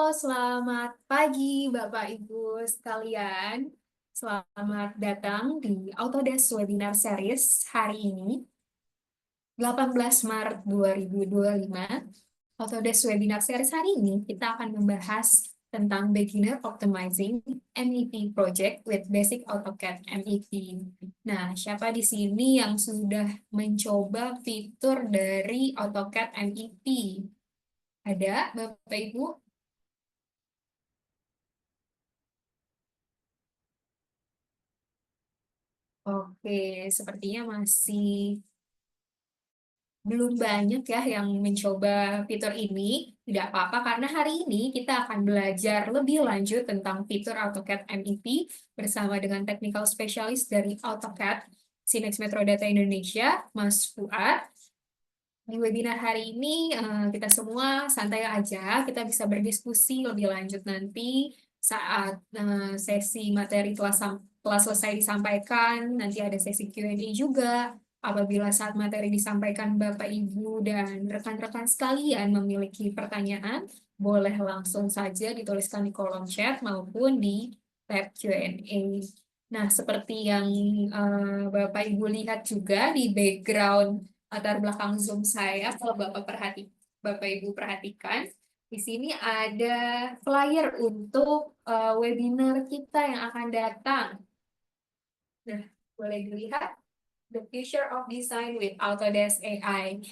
Selamat pagi Bapak Ibu sekalian. Selamat datang di Autodesk Webinar Series hari ini, 18 Maret 2025. Autodesk Webinar Series hari ini kita akan membahas tentang Beginner Optimizing MEP Project with Basic AutoCAD MEP. Nah, siapa di sini yang sudah mencoba fitur dari AutoCAD MEP? Ada Bapak Ibu? Oke, sepertinya masih belum banyak ya yang mencoba fitur ini. Tidak apa-apa karena hari ini kita akan belajar lebih lanjut tentang fitur AutoCAD MEP bersama dengan technical specialist dari AutoCAD Sinex Metro Data Indonesia, Mas Fuad. Di webinar hari ini kita semua santai aja, kita bisa berdiskusi lebih lanjut nanti saat sesi materi telah selesai disampaikan, nanti ada sesi Q&A juga. Apabila saat materi disampaikan Bapak, Ibu, dan rekan-rekan sekalian memiliki pertanyaan, boleh langsung saja dituliskan di kolom chat maupun di tab Q&A. Nah, seperti yang Bapak Ibu lihat juga di background latar belakang Zoom saya, kalau Bapak Ibu perhatikan, di sini ada flyer untuk webinar kita yang akan datang. Nah, boleh dilihat The Future of Design with Autodesk AI.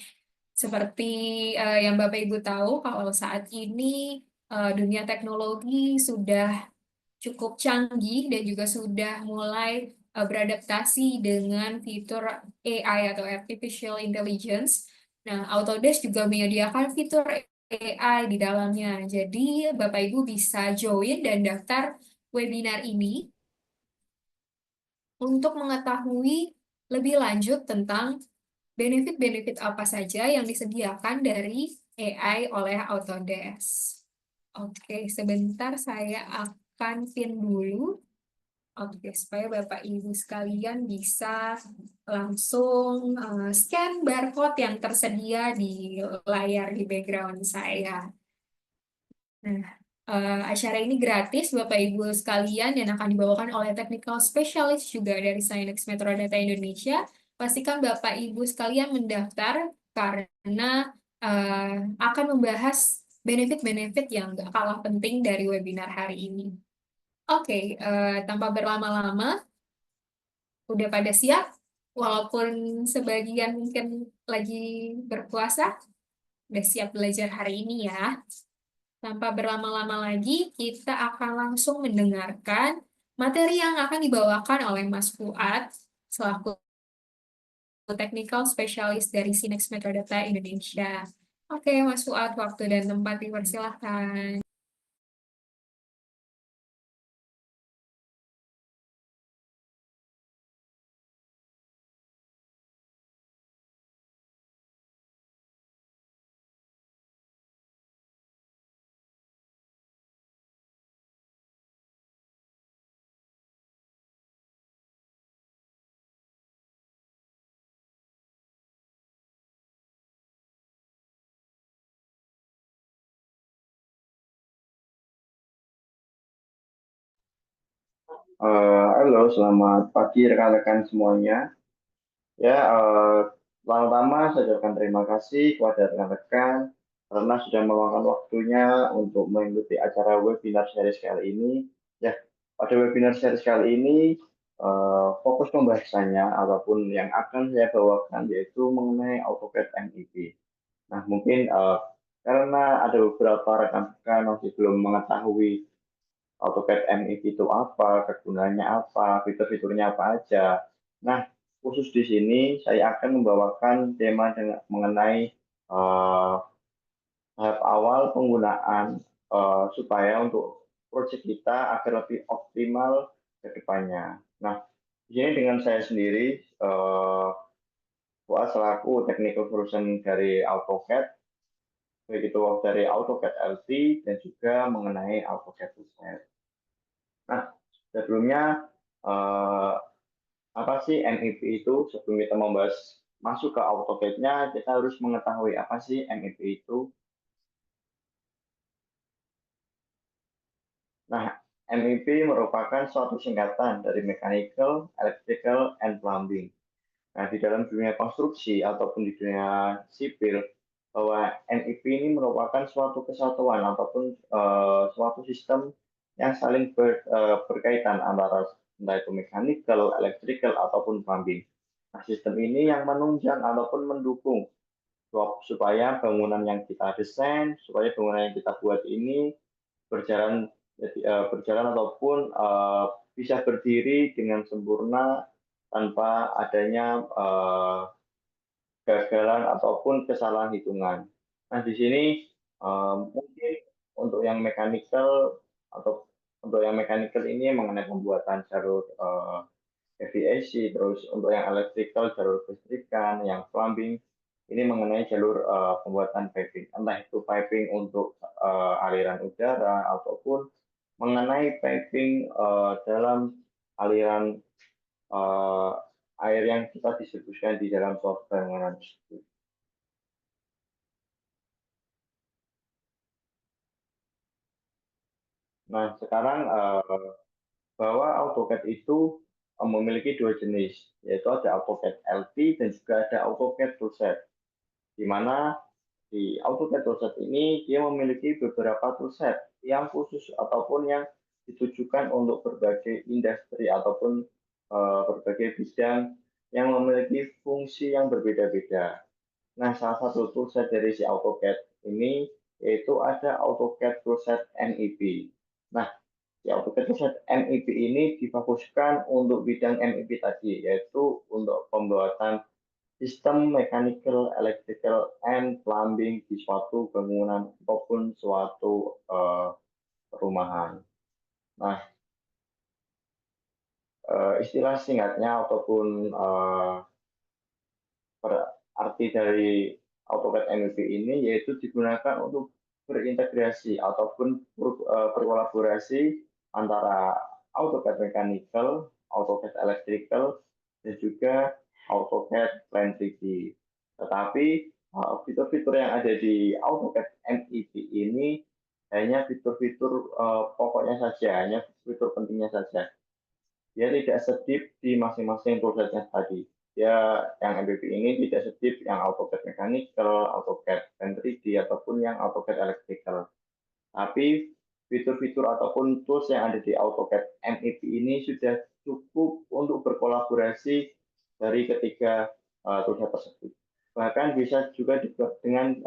Seperti yang Bapak Ibu tahu, kalau saat ini dunia teknologi sudah cukup canggih dan juga sudah mulai beradaptasi dengan fitur AI atau Artificial Intelligence. Nah, Autodesk juga menyediakan fitur AI di dalamnya. Jadi, Bapak Ibu bisa join dan daftar webinar ini untuk mengetahui lebih lanjut tentang benefit-benefit apa saja yang disediakan dari AI oleh Autodesk. Oke, sebentar saya akan pin dulu. Oke, supaya Bapak Ibu sekalian bisa langsung scan barcode yang tersedia di layar di background saya. Nah, acara ini gratis Bapak Ibu sekalian dan akan dibawakan oleh technical specialist juga dari Sinex Metro Data Indonesia. Pastikan Bapak Ibu sekalian mendaftar karena akan membahas benefit-benefit yang gak kalah penting dari webinar hari ini. Oke, tanpa berlama-lama, udah pada siap? Walaupun sebagian mungkin lagi berpuasa, udah siap belajar hari ini ya. Tanpa berlama-lama lagi, kita akan langsung mendengarkan materi yang akan dibawakan oleh Mas Fuad selaku Technical Specialist dari Sinex Metrodata Indonesia. Oke, Mas Fuad, waktu dan tempat dipersilahkan. Halo, selamat pagi rekan-rekan semuanya. Ya, pertama-tama saya ucapkan terima kasih kepada rekan-rekan karena sudah meluangkan waktunya untuk mengikuti acara webinar series kali ini. Ya, pada webinar series kali ini fokus pembahasannya ataupun yang akan saya bawakan yaitu mengenai AutoCAD MEP. Nah, mungkin karena ada beberapa rekan-rekan masih belum mengetahui AutoCAD MEP itu apa, kegunaannya apa, fitur-fiturnya apa aja. Nah, khusus di sini saya akan membawakan tema mengenai eh, tahap awal penggunaan supaya untuk proyek kita agar lebih optimal ke depannya. Nah, di sini dengan saya sendiri, selaku technical solution dari AutoCAD, baik itu dari AutoCAD LT dan juga mengenai AutoCAD Fusion. Nah, sebelumnya eh, apa sih MEP itu? Sebelum kita membahas masuk ke AutoCAD-nya, kita harus mengetahui apa sih MEP itu. Nah, MEP merupakan suatu singkatan dari Mechanical, Electrical, and Plumbing. Nah, di dalam dunia konstruksi ataupun di dunia sipil, bahwa MEP ini merupakan suatu kesatuan ataupun suatu sistem yang saling berkaitan antara entah itu mechanical, electrical, ataupun plumbing. Nah, sistem ini yang menunjang ataupun mendukung supaya bangunan yang kita desain, supaya bangunan yang kita buat ini berjalan berjalan ataupun bisa berdiri dengan sempurna tanpa adanya kegagalan ataupun kesalahan hitungan. Nah, di sini mungkin untuk yang mechanical atau untuk yang mechanical ini mengenai pembuatan jalur aviasi, terus untuk yang electrical jalur kelistrikan, yang plumbing ini mengenai jalur pembuatan piping, entah itu piping untuk aliran udara ataupun mengenai piping dalam aliran uh, air yang kita distribusikan di dalam suatu bangunan tersebut. Nah, sekarang bahwa AutoCAD itu memiliki dua jenis, yaitu ada AutoCAD LT dan juga ada AutoCAD Toolset, di mana di AutoCAD Toolset ini dia memiliki beberapa toolset yang khusus ataupun yang ditujukan untuk berbagai industri ataupun berbagai bidang yang memiliki fungsi yang berbeda-beda. Nah, salah satu toolset dari si AutoCAD ini yaitu ada AutoCAD Toolset MEP. Nah, si AutoCAD Toolset MEP ini difokuskan untuk bidang MEP tadi, yaitu untuk pembuatan sistem mechanical, electrical, and plumbing di suatu bangunan ataupun suatu perumahan. Nah, istilah singkatnya ataupun arti dari AutoCAD MEP ini yaitu digunakan untuk berintegrasi ataupun berkolaborasi antara AutoCAD Mechanical, AutoCAD Electrical, dan juga AutoCAD Plan 3D. Tetapi fitur-fitur yang ada di AutoCAD MEP ini hanya fitur-fitur pokoknya saja, hanya fitur pentingnya saja. Dia tidak sedip di masing-masing toolsetnya tadi. Dia yang MBP ini tidak sedip yang AutoCAD Mechanical, AutoCAD Plan 3D, ataupun yang AutoCAD Electrical. Tapi fitur-fitur ataupun tools yang ada di AutoCAD MEP ini sudah cukup untuk berkolaborasi dari ketiga toolset tersebut. Bahkan bisa juga dengan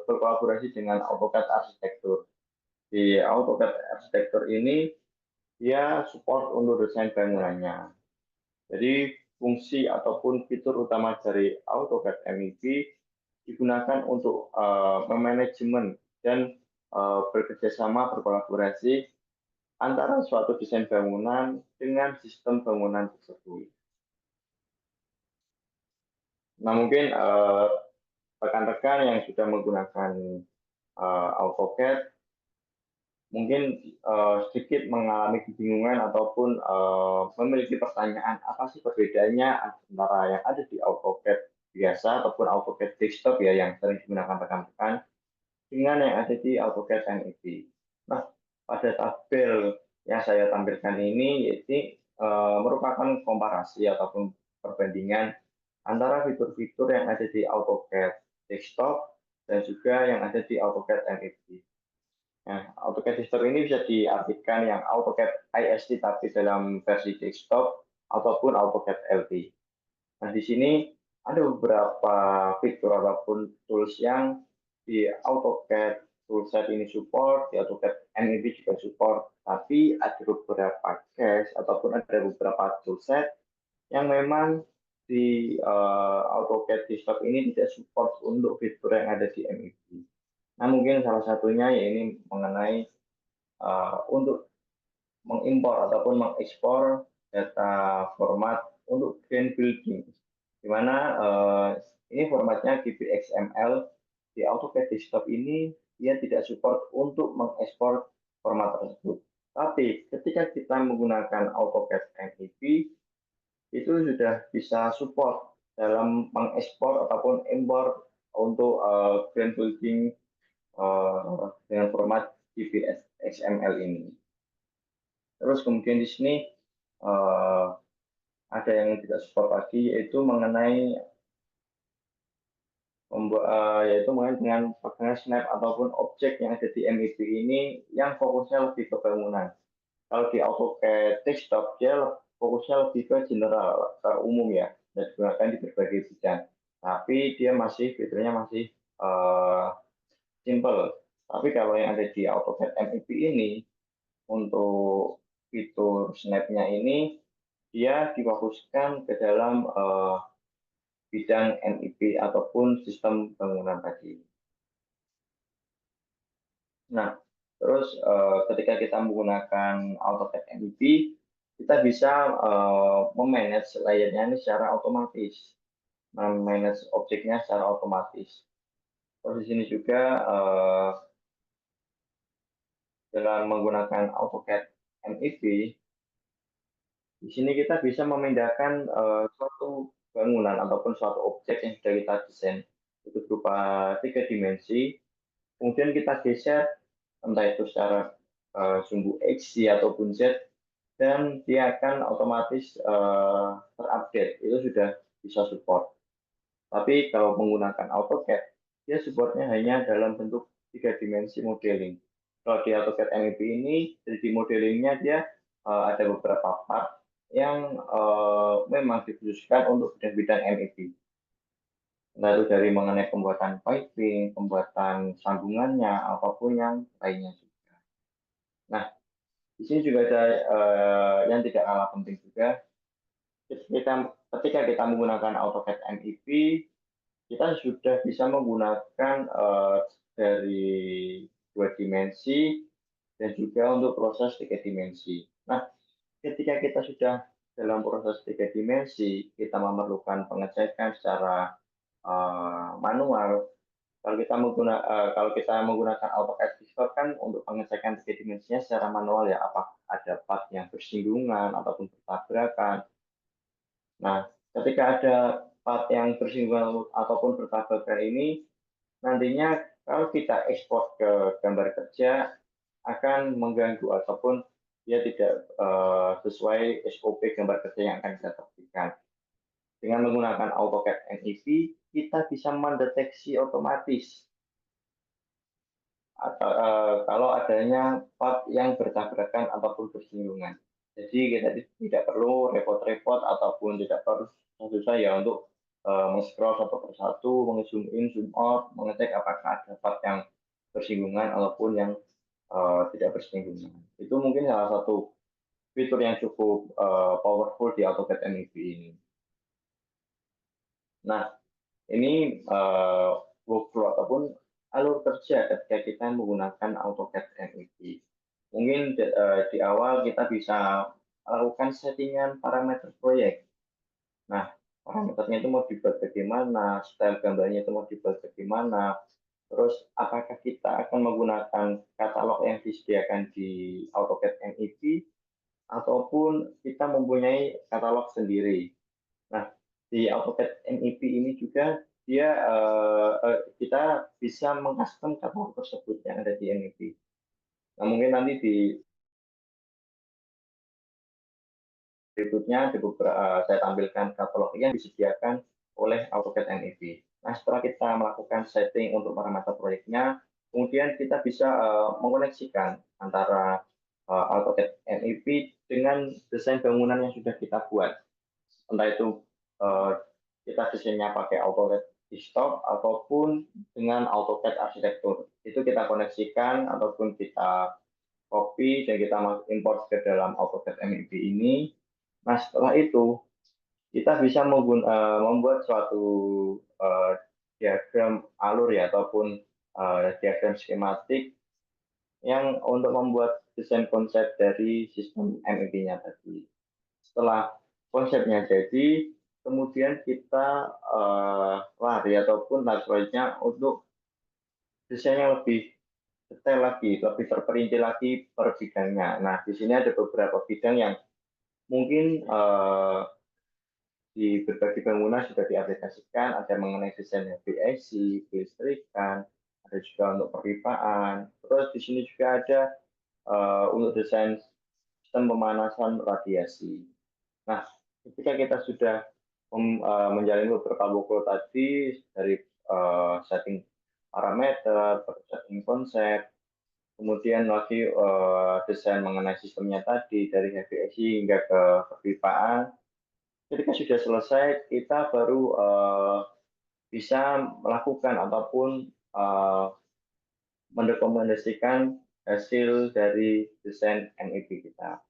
berkolaborasi dengan AutoCAD Arsitektur. Di AutoCAD Arsitektur ini dia support untuk desain bangunannya. Jadi fungsi ataupun fitur utama dari AutoCAD MEP digunakan untuk memanajemen dan bekerjasama berkolaborasi antara suatu desain bangunan dengan sistem bangunan tersebut. Nah, mungkin rekan-rekan yang sudah menggunakan AutoCAD mungkin sedikit mengalami kebingungan ataupun memiliki pertanyaan apa sih perbedaannya antara yang ada di AutoCAD biasa ataupun AutoCAD desktop ya yang sering digunakan rekan-rekan dengan yang ada di AutoCAD MEP. Nah, pada tabel yang saya tampilkan ini yaitu merupakan komparasi ataupun perbandingan antara fitur-fitur yang ada di AutoCAD desktop dan juga yang ada di AutoCAD MEP. Nah, AutoCAD desktop ini bisa diartikan yang AutoCAD IST tapi dalam versi desktop ataupun AutoCAD LT. Nah, di sini ada beberapa fitur ataupun tools yang di AutoCAD toolset ini support, di AutoCAD MEP juga support, tapi ada beberapa case ataupun ada beberapa toolset yang memang di AutoCAD desktop ini tidak support untuk fitur yang ada di MEP. Nah, mungkin salah satunya ini mengenai untuk mengimpor ataupun mengekspor data format untuk green building, di mana ini formatnya GBXML. Di AutoCAD desktop ini dia tidak support untuk mengekspor format tersebut. Tapi ketika kita menggunakan AutoCAD MEP, itu sudah bisa support dalam mengekspor ataupun impor untuk green building dengan format GBS XML ini. Terus kemudian di sini ada yang tidak support lagi, yaitu mengenai yaitu mengenai dengan pegangan snap ataupun objek yang ada di MEP ini yang fokusnya lebih ke bangunan. Kalau di AutoCAD desktop dia fokusnya lebih ke general, ke umum ya, dan digunakan di berbagai bidang. Tapi dia masih fiturnya masih simple. Tapi kalau yang ada di AutoCAD MEP ini untuk fitur snap-nya ini dia difokuskan ke dalam bidang MEP ataupun sistem bangunan tadi. Nah, terus ketika kita menggunakan AutoCAD MEP, kita bisa memanage layernya ini secara otomatis, memanage objeknya secara otomatis. Terus di sini juga dengan menggunakan AutoCAD MEP, di sini kita bisa memindahkan suatu bangunan ataupun suatu objek yang sudah kita desain itu berupa 3 dimensi, kemudian kita geser entah itu secara sumbu X, Y, ataupun Z, dan dia akan otomatis terupdate, itu sudah bisa support. Tapi kalau menggunakan AutoCAD, dia supportnya hanya dalam bentuk 3 dimensi modeling. Kalau di AutoCAD MEP ini, 3D modelingnya dia ada beberapa part yang memang dikhususkan untuk bidang-bidang MEP. Entah itu dari mengenai pembuatan piping, pembuatan sambungannya, apapun yang lainnya juga. Nah, di sini juga ada yang tidak kalah penting juga. Ketika kita menggunakan AutoCAD MEP, kita sudah bisa menggunakan dari 2 dimensi dan juga untuk proses 3 dimensi. Nah, ketika kita sudah dalam proses 3 dimensi, kita memerlukan pengecekan secara manual. Kalau kita menggunakan AutoCAD Desktop kan untuk pengecekan 3 dimensinya secara manual ya, apakah ada part yang bersinggungan ataupun bertabrakan. Nah, ketika ada part yang bersinggungan ataupun bertabrakan ini, nantinya kalau kita ekspor ke gambar kerja akan mengganggu ataupun dia tidak sesuai SOP gambar kerja yang akan kita terbitkan. Dengan menggunakan AutoCAD MEP, kita bisa mendeteksi otomatis atau kalau adanya part yang bertabrakan ataupun bersinggungan. Jadi kita tidak perlu repot-repot ataupun tidak perlu susah ya untuk men-scroll satu persatu, meng-zoom in, zoom out, mengecek apakah ada part yang bersinggungan ataupun yang tidak bersinggungan. Itu mungkin salah satu fitur yang cukup powerful di AutoCAD MEP ini. Nah, ini workflow ataupun alur kerja ketika kita menggunakan AutoCAD MEP. Mungkin di awal kita bisa lakukan settingan parameter proyek. Nah, parameternya itu mau dibuat bagaimana, style gambarnya itu mau dibuat bagaimana, terus apakah kita akan menggunakan katalog yang disediakan di AutoCAD MEP ataupun kita mempunyai katalog sendiri. Nah, di AutoCAD MEP ini juga kita bisa mengcustom katalog tersebut yang ada di MEP. Nah, mungkin nanti di berikutnya saya tampilkan katalog yang disediakan oleh AutoCAD MEP. Nah, setelah kita melakukan setting untuk parameter proyeknya, kemudian kita bisa mengoneksikan antara AutoCAD MEP dengan desain bangunan yang sudah kita buat. Entah itu kita desainnya pakai AutoCAD Desktop ataupun dengan AutoCAD arsitektur. Itu kita koneksikan ataupun kita copy dan kita import ke dalam AutoCAD MEP ini. Nah, setelah itu kita bisa membuat suatu diagram alur ya ataupun diagram skematik yang untuk membuat desain konsep dari sistem MEP-nya tadi. Setelah konsepnya jadi, kemudian kita lari ataupun tahap selanjutnya untuk desain yang lebih detail lagi, lebih terperinci lagi per bidangnya. Nah, di sini ada beberapa bidang yang mungkin di berbagai bangunan sudah diaplikasikan, ada mengenai desain BIC, kelistrikan, ada juga untuk perpipaan. Terus di sini juga ada untuk desain sistem pemanasan radiasi. Nah, ketika kita sudah menjalani beberapa buku tadi dari setting parameter, setting konsep, kemudian lagi desain mengenai sistemnya tadi dari HVAC hingga ke kepipaan. Ketika sudah selesai, kita baru bisa melakukan ataupun mendokumentasikan hasil dari desain MEP kita.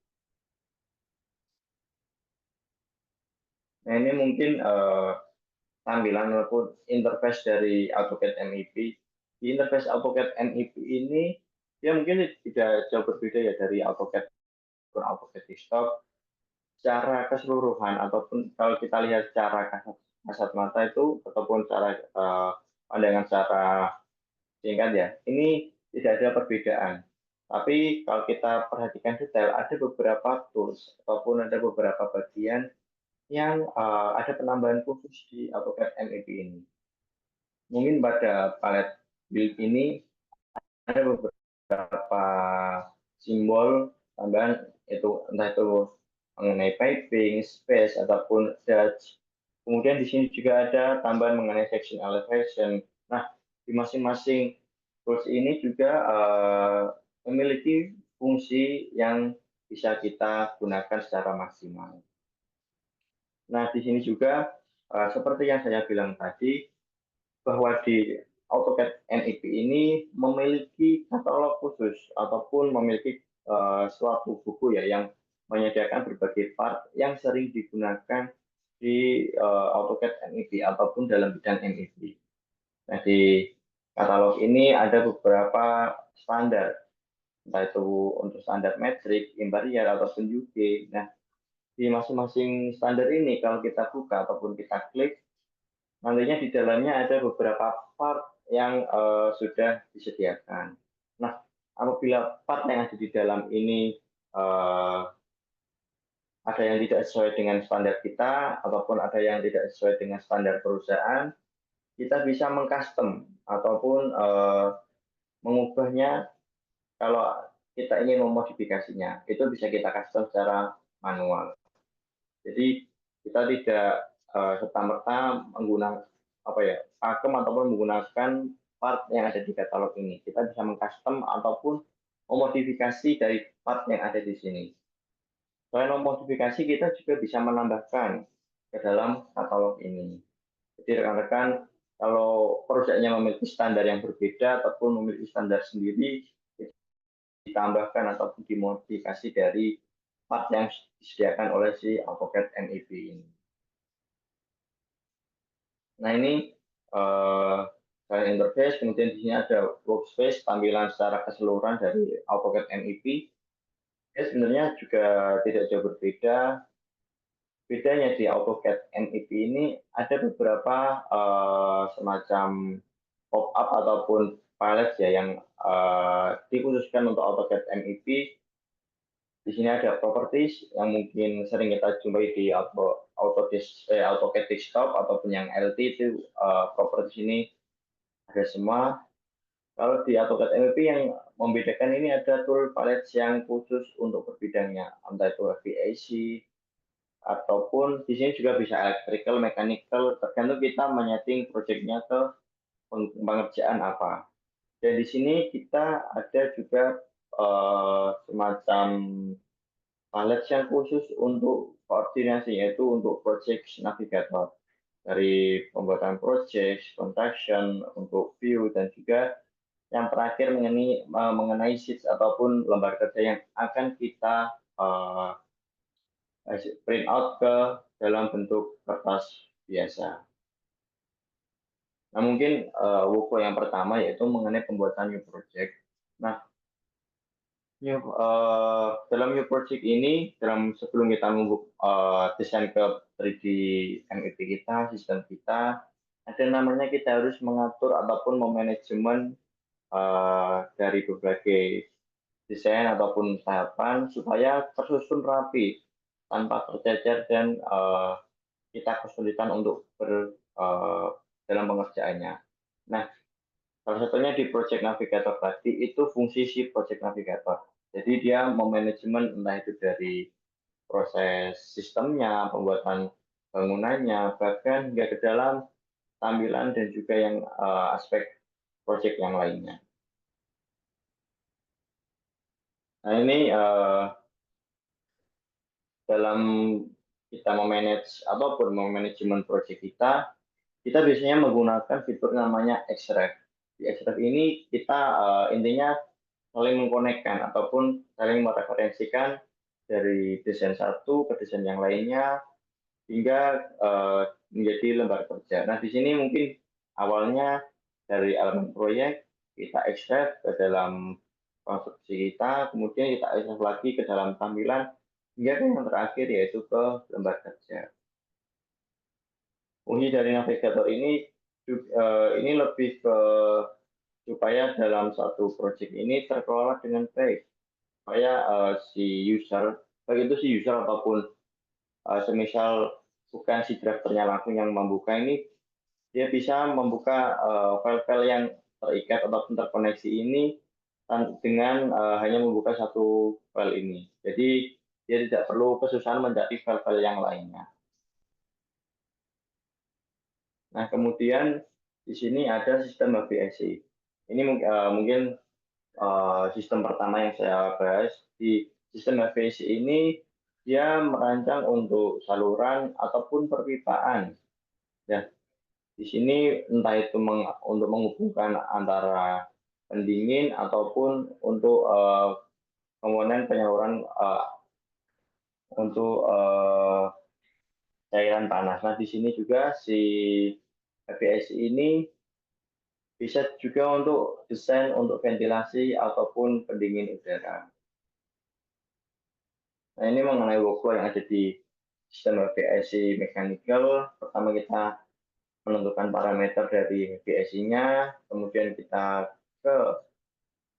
Nah, ini mungkin tampilan maupun interface dari AutoCAD MEP. Di interface AutoCAD MEP ini, dia mungkin tidak jauh berbeda ya dari AutoCAD ataupun AutoCAD desktop. Secara keseluruhan, ataupun kalau kita lihat secara kasat mata itu, ataupun cara pandangan secara singkat ya, ini tidak ada perbedaan. Tapi kalau kita perhatikan detail, ada beberapa tools ataupun ada beberapa bagian yang ada penambahan khusus di AutoCAD MEP ini. Mungkin pada palet build ini ada beberapa simbol tambahan, itu entah itu mengenai piping, space, ataupun dutch. Kemudian di sini juga ada tambahan mengenai section elevation. Nah, di masing-masing tools ini juga memiliki fungsi yang bisa kita gunakan secara maksimal. Nah, di sini juga seperti yang saya bilang tadi, bahwa di AutoCAD MEP ini memiliki katalog khusus ataupun memiliki suatu buku ya yang menyediakan berbagai part yang sering digunakan di AutoCAD MEP ataupun dalam bidang MEP. Nah, di katalog ini ada beberapa standar, entah itu untuk standar metrik, imperial, ataupun UK. Nah, di masing-masing standar ini kalau kita buka ataupun kita klik, nantinya di dalamnya ada beberapa part yang sudah disediakan. Nah, apabila part yang ada di dalam ini ada yang tidak sesuai dengan standar kita, ataupun ada yang tidak sesuai dengan standar perusahaan, kita bisa mengcustom ataupun mengubahnya. Kalau kita ingin memodifikasinya, itu bisa kita custom secara manual. Jadi kita tidak serta-merta menggunakan pakem ataupun menggunakan part yang ada di katalog ini. Kita bisa mengcustom ataupun memodifikasi dari part yang ada di sini. Selain memodifikasi, kita juga bisa menambahkan ke dalam katalog ini. Jadi rekan-rekan, kalau perusahaannya memiliki standar yang berbeda ataupun memiliki standar sendiri, ditambahkan ataupun dimodifikasi dari part yang disediakan oleh si AutoCAD MEP ini. Nah, ini file interface, kemudian di sini ada workspace, tampilan secara keseluruhan dari AutoCAD MEP. Ya, sebenarnya juga tidak jauh berbeda. Bedanya di AutoCAD MEP ini ada beberapa semacam pop-up ataupun palette ya yang dikhususkan untuk AutoCAD MEP. Di sini ada properties yang mungkin sering kita jumpai di AutoCAD desktop ataupun yang LT itu properties ini ada semua. Kalau di AutoCAD MEP yang membedakan ini ada tool palette yang khusus untuk berbidangnya, entah itu HVAC ataupun di sini juga bisa electrical, mechanical, tergantung kita menyeting projectnya ke pengerjaan apa. Dan di sini kita ada juga semacam palette yang khusus untuk koordinasi, yaitu untuk project navigator. Dari pembuatan project, construction, untuk view, dan juga yang terakhir mengenai sheets ataupun lembar kerja yang akan kita print out ke dalam bentuk kertas biasa. Nah, mungkin workflow yang pertama yaitu mengenai pembuatan new project. Nah, dalam new project ini, sebelum kita desain ke 3D MEP kita, sistem kita, ada namanya kita harus mengatur ataupun memanajemen dari berbagai desain ataupun tahapan supaya tersusun rapi tanpa tercecer dan kita kesulitan untuk dalam pengerjaannya. Nah, salah satunya di Project Navigator tadi itu fungsi si Project Navigator. Jadi dia memanajemen entah itu dari proses sistemnya, pembuatan bangunannya, bahkan hingga ke dalam tampilan dan juga yang aspek proyek yang lainnya. Nah ini dalam kita memanage ataupun memanajemen proyek kita biasanya menggunakan fitur namanya Xref. Di Xref ini kita intinya saling mengkonekkan ataupun saling mereferensikan dari desain satu ke desain yang lainnya hingga menjadi lembar kerja. Nah, di sini mungkin awalnya dari elemen proyek kita ekstrak ke dalam konstruksi kita, kemudian kita ekstrak lagi ke dalam tampilan hingga yang terakhir yaitu ke lembar kerja. Fungsi dari navigator ini ini lebih ke supaya dalam satu proyek ini terkelola dengan baik, supaya si user, baik itu si user ataupun semisal bukan si drafternya langsung yang membuka ini, dia bisa membuka file-file yang terikat ataupun terkoneksi ini dengan hanya membuka satu file ini. Jadi dia tidak perlu kesusahan mencari file-file yang lainnya. Nah, kemudian di sini ada sistem HVAC. Ini mungkin sistem pertama yang saya bahas. Di sistem HVAC ini dia merancang untuk saluran ataupun perpipaan. Ya, di sini entah itu untuk menghubungkan antara pendingin ataupun untuk komponen penyaluran untuk cairan panas. Nah, di sini juga si HVAC ini bisa juga untuk desain untuk ventilasi ataupun pendingin udara. Nah, ini mengenai workflow yang ada di sistem HVAC mechanical. Pertama kita menentukan parameter dari HVAC-nya, kemudian kita ke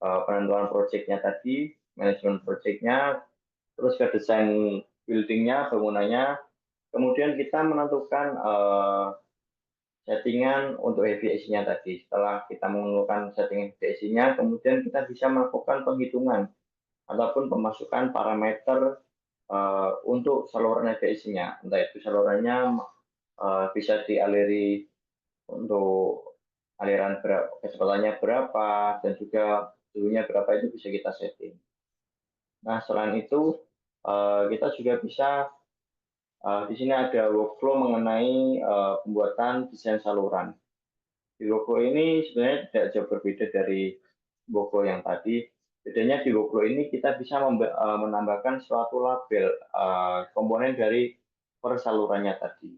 penentuan proyeknya tadi, manajemen proyeknya, terus ke desain buildingnya, bangunannya, kemudian kita menentukan settingan untuk HVAC-nya tadi. Setelah kita menentukan settingan HVAC-nya, kemudian kita bisa melakukan penghitungan ataupun pemasukan parameter untuk saluran HVAC-nya. Entah itu salurannya bisa dialiri untuk aliran kecepatannya berapa dan juga suhunya berapa itu bisa kita setting. Nah, selain itu kita juga bisa di sini ada workflow mengenai pembuatan desain saluran. Di workflow ini sebenarnya tidak jauh berbeda dari workflow yang tadi. Bedanya di workflow ini kita bisa menambahkan suatu label komponen dari per salurannya tadi.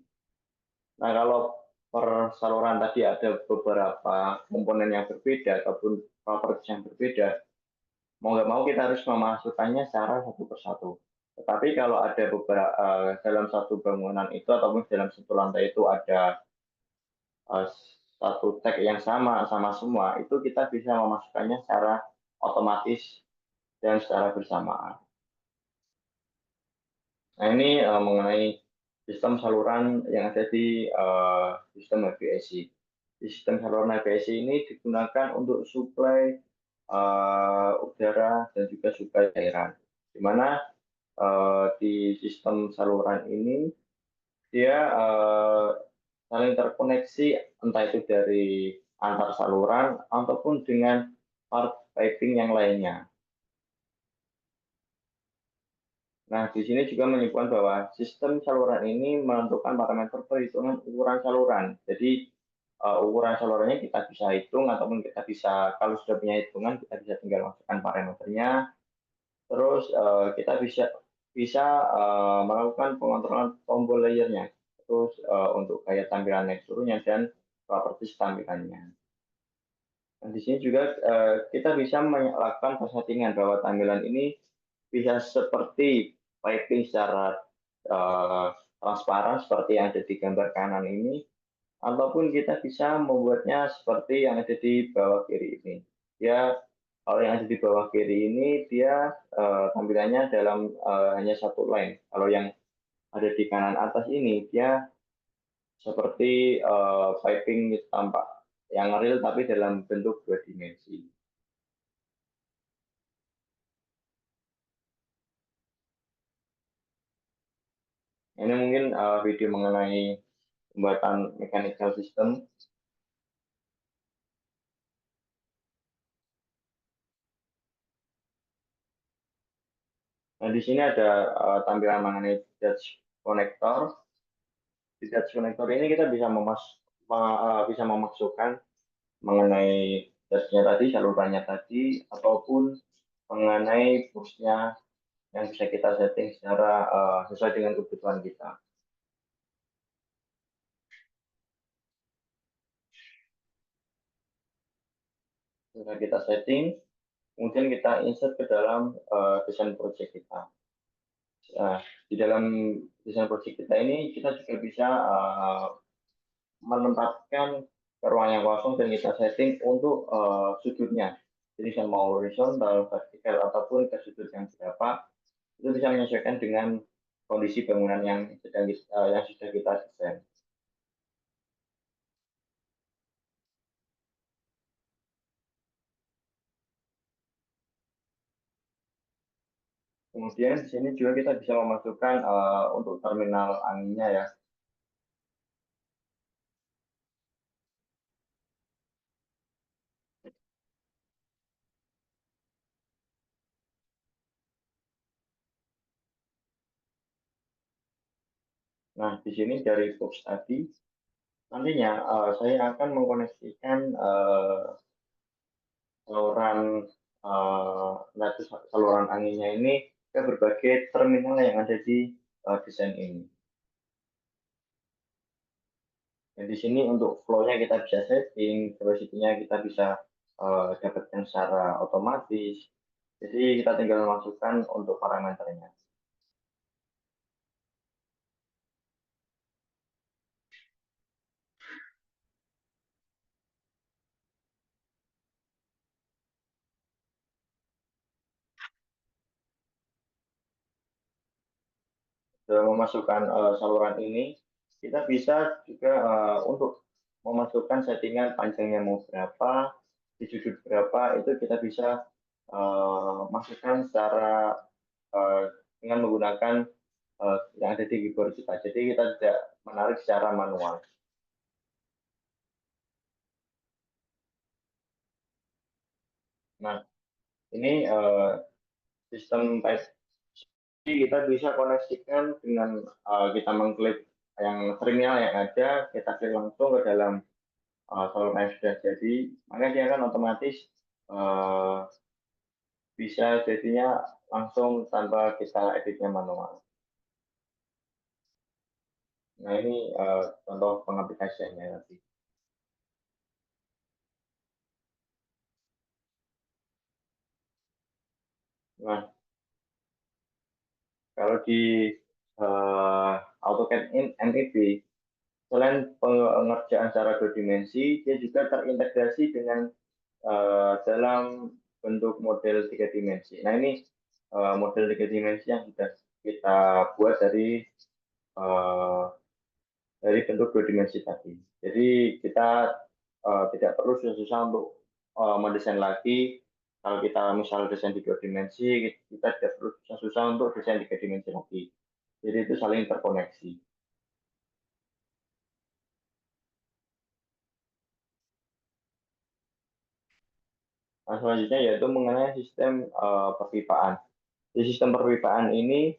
Nah, kalau per saluran tadi ada beberapa komponen yang berbeda ataupun properties yang berbeda, mau nggak mau kita harus memasukkannya secara satu persatu. Tetapi kalau ada beberapa dalam satu bangunan itu ataupun dalam satu lantai itu ada uh, satu tag yang sama semua, itu kita bisa memasukkannya secara otomatis dan secara bersamaan. Nah, ini mengenai sistem saluran yang ada di sistem HVAC. Di sistem saluran HVAC ini digunakan untuk suplai udara dan juga suplai cairan. Di mana di sistem saluran ini dia saling terkoneksi entah itu dari antar saluran ataupun dengan part piping yang lainnya. Nah, di sini juga menyebutkan bahwa sistem saluran ini menentukan parameter perhitungan ukuran saluran. Jadi, ukuran salurannya kita bisa hitung ataupun kita bisa, kalau sudah punya hitungan, kita bisa tinggal masukkan parameternya. Terus kita bisa bisa melakukan pengontrolan tombol layernya. Terus untuk gaya tampilan teksturnya dan properties tampilannya. Nah, di sini juga kita bisa melakukan settingan bahwa tampilan ini bisa seperti piping secara transparan seperti yang ada di gambar kanan ini, ataupun kita bisa membuatnya seperti yang ada di bawah kiri ini. Ya, kalau yang ada di bawah kiri ini dia tampilannya dalam hanya satu line. Kalau yang ada di kanan atas ini dia seperti piping tampak yang real tapi dalam bentuk dua dimensi. Ini mungkin video mengenai pembuatan mechanical system. Nah, di sini ada tampilan mengenai Dutch connector. Di Dutch connector ini kita bisa bisa memasukkan mengenai Dutch-nya tadi, salurannya tadi, ataupun mengenai push-nya yang bisa kita setting secara sesuai dengan kebutuhan kita. Sudah kita setting, kemudian kita insert ke dalam desain project kita. Nah, di dalam desain project kita ini kita juga bisa menempatkan ke ruang yang kosong dan kita setting untuk sudutnya. Jadi saya mau horizontal, vertikal ataupun ke sudut yang berapa, itu bisa menyesuaikan dengan kondisi bangunan yang yang sudah kita desain. Kemudian di sini juga kita bisa memasukkan untuk terminal anginnya ya. Nah, di sini dari box tadi, nantinya saya akan mengkoneksikan saluran saluran anginnya ini ke berbagai terminal yang ada di desain ini. Dan di sini untuk flow-nya kita bisa setting, velocity-nya kita bisa dapatkan secara otomatis. Jadi kita tinggal masukkan untuk parameternya. Dalam memasukkan saluran ini, kita bisa juga untuk memasukkan settingan panjangnya mau berapa, di sudut berapa, itu kita bisa masukkan secara uh, dengan menggunakan yang ada di keyboard kita. Jadi kita tidak menarik secara manual. Nah, ini sistem pipe kita bisa koneksikan dengan kita mengklik yang terminal yang ada, kita klik langsung ke dalam saluran yang sudah jadi, maka dia akan otomatis uh, bisa jadinya langsung tanpa kita editnya manual. Nah, ini contoh pengaplikasiannya nanti. Nah, kalau di AutoCAD MEP, selain pengerjaan secara dua dimensi, dia juga terintegrasi dengan dalam bentuk model tiga dimensi. Nah, ini model tiga dimensi yang sudah kita buat uh, dari bentuk dua dimensi tadi. Jadi kita tidak perlu susah-susah untuk mendesain lagi. Kalau kita misal desain di dua dimensi, kita tidak perlu susah-susah untuk desain tiga dimensi lagi. Jadi itu saling terkoneksi. Nah, selanjutnya yaitu mengenai sistem perpipaan. Di sistem perpipaan ini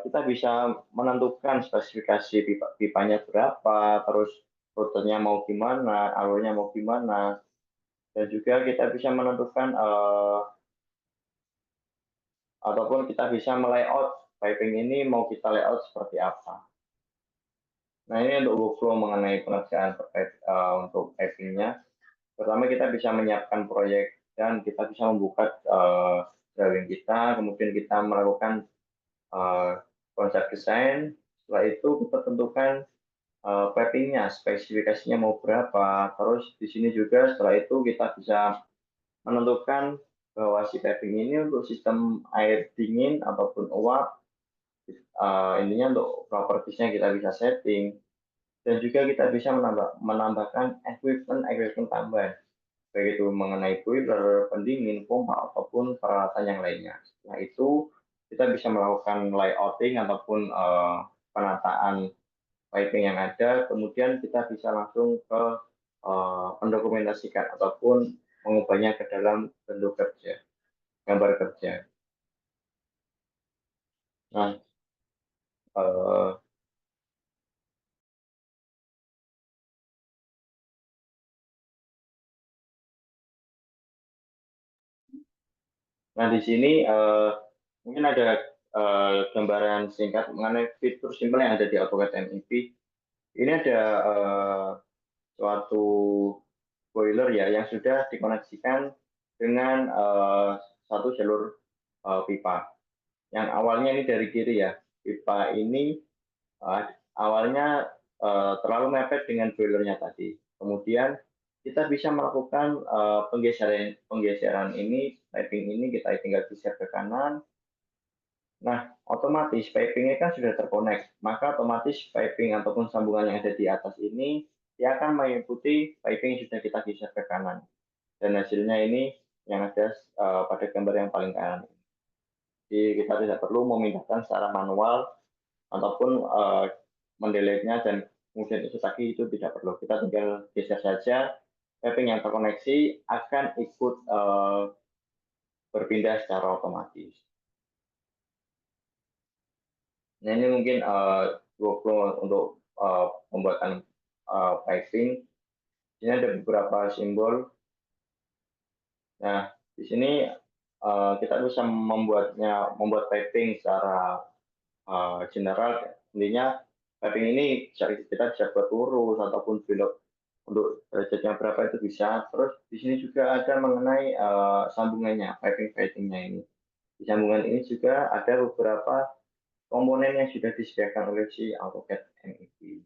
kita bisa menentukan spesifikasi pipanya berapa, terus rutenya mau gimana, alurnya mau gimana, dan juga kita bisa menentukan ataupun kita bisa melayout piping ini mau kita layout seperti apa. Nah, ini untuk workflow mengenai pengerjaan terkait untuk pipingnya. Pertama kita bisa menyiapkan proyek dan kita bisa membuka drawing kita, kemudian kita melakukan uh, konsep desain. Setelah itu kita tentukan pipingnya, spesifikasinya mau berapa. Terus di sini juga setelah itu kita bisa menentukan bahwa si piping ini untuk sistem air dingin ataupun uap. Intinya untuk propertiesnya kita bisa setting. Dan juga kita bisa menambahkan equipment tambahan baik itu mengenai boiler, pendingin, pompa, ataupun peralatan yang lainnya. Setelah itu, kita bisa melakukan layouting ataupun penataan piping yang ada, kemudian kita bisa langsung ke mendokumentasikan ataupun mengubahnya ke dalam bentuk kerja, gambar kerja. Nah, eh, nah di sini mungkin ada gambaran singkat mengenai fitur simpel yang ada di AutoCAD MEP. Ini ada suatu boiler ya yang sudah dikoneksikan dengan satu jalur pipa. Yang awalnya ini dari kiri ya. Pipa ini awalnya terlalu mepet dengan boilernya tadi. Kemudian kita bisa melakukan penggeseran ini, piping ini kita tinggal geser ke kanan. Nah, otomatis pipingnya kan sudah terkonek, maka otomatis piping ataupun sambungan yang ada di atas ini dia akan mengikuti piping yang sudah kita geser ke kanan. Dan hasilnya ini yang ada pada gambar yang paling kanan. Jadi kita tidak perlu memindahkan secara manual ataupun mendelete-nya dan kemudian itu tadi itu tidak perlu. Kita tinggal geser saja, piping yang terkoneksi akan ikut berpindah secara otomatis. Nah ini mungkin workflow untuk pembuatan piping. Ini ada beberapa simbol. Nah di sini kita bisa membuat piping secara general. Intinya piping ini kita bisa buat lurus ataupun belok untuk derajatnya berapa itu bisa. Terus di sini juga ada mengenai sambungannya, piping-pipingnya ini. Di sambungan ini juga ada beberapa komponen yang sudah disediakan oleh si AutoCAD MEP.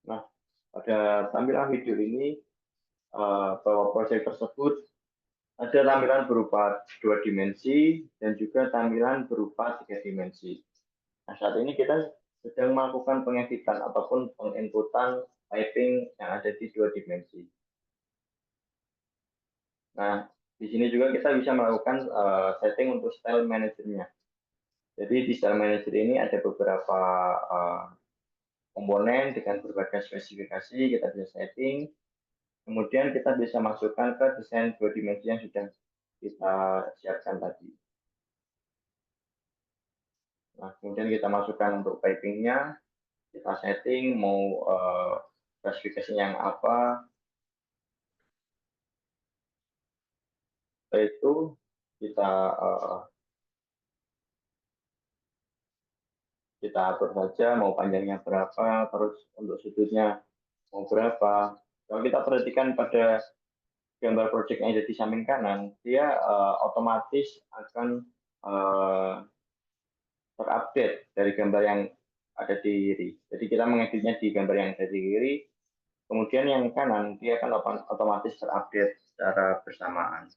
Nah, pada tampilan video ini bahwa proyek tersebut ada tampilan berupa 2 dimensi dan juga tampilan berupa 3 dimensi. Nah, saat ini kita sedang melakukan pengeditan ataupun penginputan piping yang ada di 2 dimensi. Nah, di sini juga kita bisa melakukan setting untuk style manajernya. Jadi di style manager ini ada beberapa komponen dengan berbagai spesifikasi, kita bisa setting. Kemudian kita bisa masukkan ke desain 2 dimensi yang sudah kita siapkan tadi. Nah, kemudian kita masukkan untuk pipingnya, kita setting mau spesifikasinya yang apa. Setelah itu kita kita atur saja mau panjangnya berapa, terus untuk sudutnya mau berapa. Kalau kita perhatikan pada gambar project yang ada di samping kanan, dia otomatis akan terupdate dari gambar yang ada di kiri. Jadi kita mengeditnya di gambar yang ada di kiri, kemudian yang kanan dia akan otomatis terupdate secara bersamaan.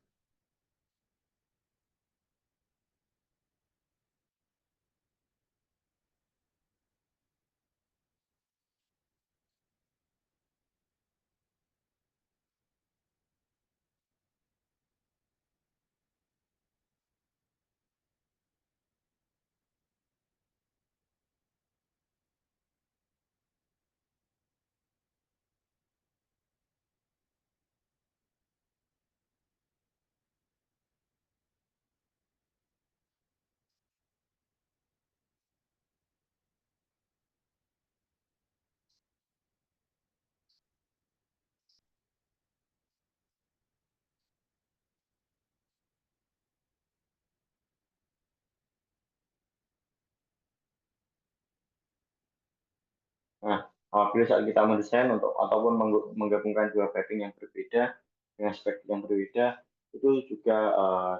Nah, apabila saat kita mendesain untuk ataupun menggabungkan dua piping yang berbeda dengan spek yang berbeda, itu juga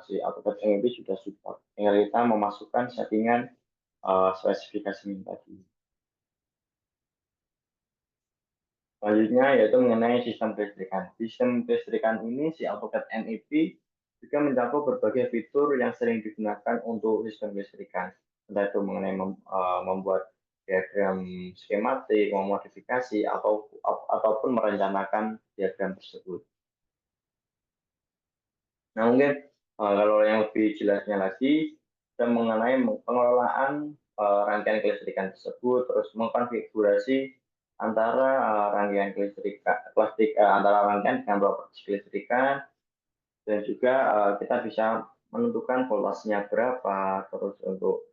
si AutoCAD MEP sudah support. Tinggal kita memasukkan settingan spesifikasi tadi. Selanjutnya yaitu mengenai sistem kelistrikan. Sistem kelistrikan ini si AutoCAD MEP juga mencakup berbagai fitur yang sering digunakan untuk sistem kelistrikan. Entah itu mengenai membuat diagram skematik, memodifikasi ataupun merencanakan diagram tersebut. Nah, mungkin kalau yang lebih jelasnya lagi, kita mengenai pengelolaan rangkaian kelistrikan tersebut, terus mengkonfigurasi antara rangkaian kelistrikan, antara rangkaian dengan properti kelistrikan, dan juga kita bisa menentukan voltasenya berapa, terus untuk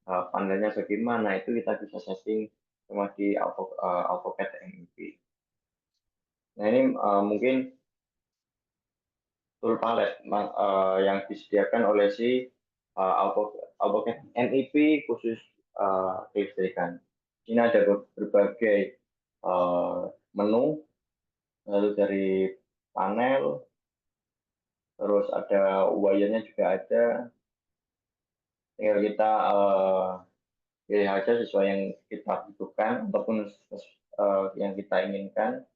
panelnya bagaimana, itu kita bisa setting sama di AutoCAD MEP. Nah, ini mungkin tool palette yang disediakan oleh si AutoCAD MEP khusus kelistrikan. Ini ada berbagai menu, lalu dari panel, terus ada wire-nya juga ada. Tinggal kita pilih aja sesuai yang kita butuhkan ataupun yang kita inginkan.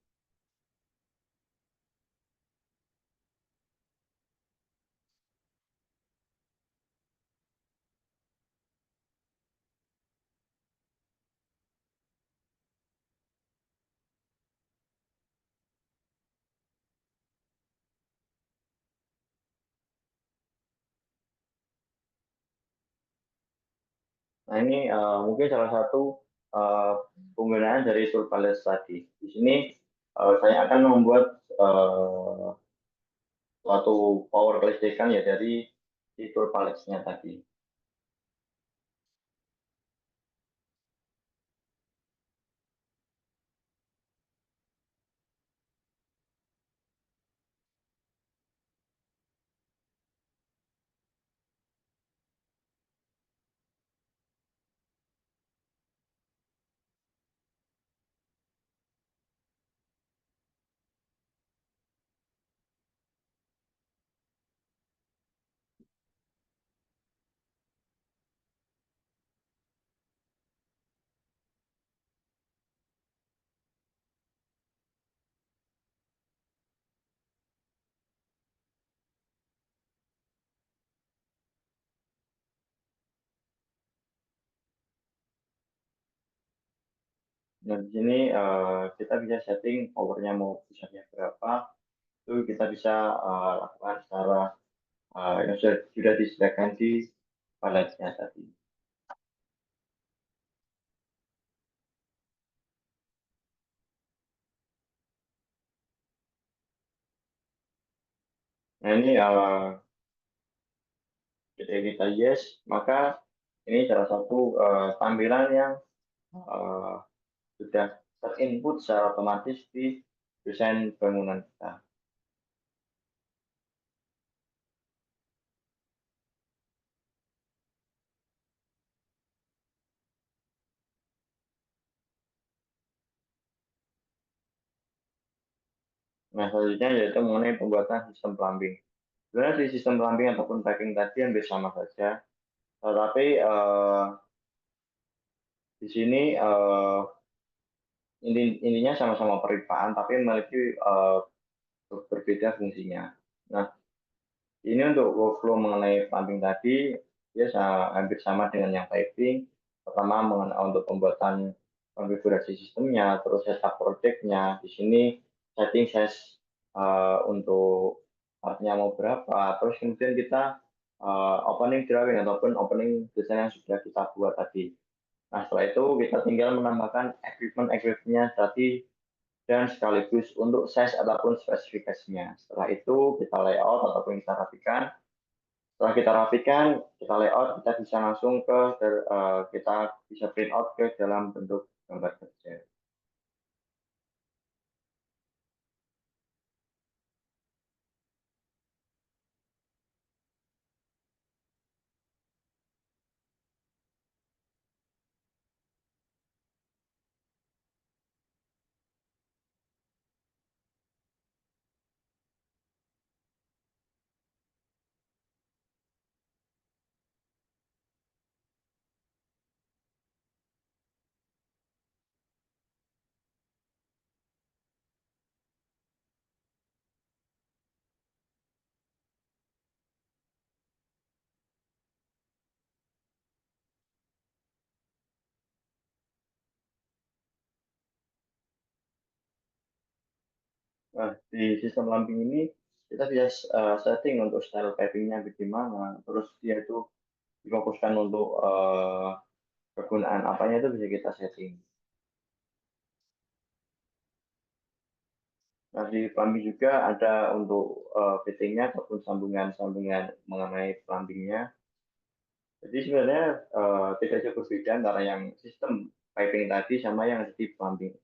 Nah, ini mungkin salah satu uh, penggunaan dari tool palette tadi. Di sini saya akan membuat suatu power kelistrikan ya dari si tool palette-nya tadi. Nah, di sini kita bisa setting powernya mau besarnya berapa, itu kita bisa lakukan secara yang sudah disediakan di palette-nya tadi. Nah, ini ketika kita yes, maka ini salah satu tampilan yang eh, sudah terinput secara otomatis di desain bangunan kita. Nah, selanjutnya yaitu mengenai pembuatan sistem plumbing. Sebenarnya di sistem plumbing ataupun piping tadi hampir sama saja, tetapi di sini intinya sama-sama perpipaan, tapi memiliki berbeda fungsinya. Nah, ini untuk workflow mengenai plumbing tadi, dia hampir sama dengan yang piping. Pertama, untuk pembuatan konfigurasi sistemnya, terus setup projectnya. Di sini setting size untuk partnya mau berapa. Terus kemudian kita opening drawing ataupun opening desain yang sudah kita buat tadi. Nah, setelah itu kita tinggal menambahkan equipment-equipmentnya tadi dan sekaligus untuk size ataupun spesifikasinya. Setelah itu kita layout ataupun kita rapikan. Setelah kita rapikan, kita layout, kita bisa langsung kita bisa print out ke dalam bentuk gambar kerja. Nah, di sistem lamping ini kita bisa setting untuk style pipingnya bagaimana, terus dia itu difokuskan untuk kegunaan apanya itu bisa kita setting. Nah, di plumbing juga ada untuk fittingnya ataupun sambungan-sambungan mengenai plumbingnya. Jadi sebenarnya tidak jauh berbeda antara yang sistem piping tadi sama yang di plumbing.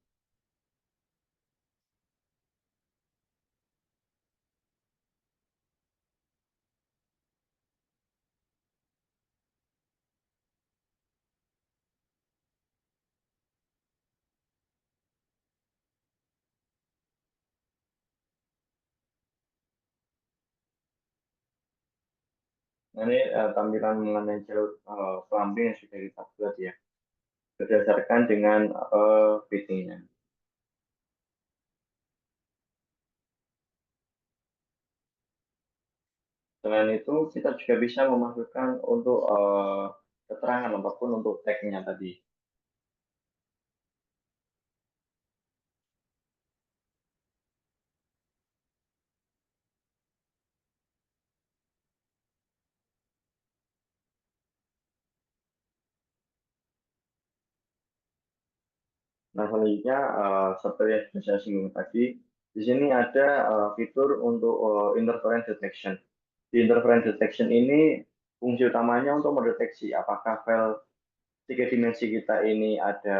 Nah, ini tampilan mengenai jalur plumbing yang sudah kita buat ya, berdasarkan dengan fittingnya. Selain itu, kita juga bisa memasukkan untuk keterangan apapun untuk tag-nya tadi. Nah, selanjutnya seperti yang sudah saya singgung tadi, di sini ada fitur untuk interference detection. Di interference detection ini fungsi utamanya untuk mendeteksi apakah file tiga dimensi kita ini ada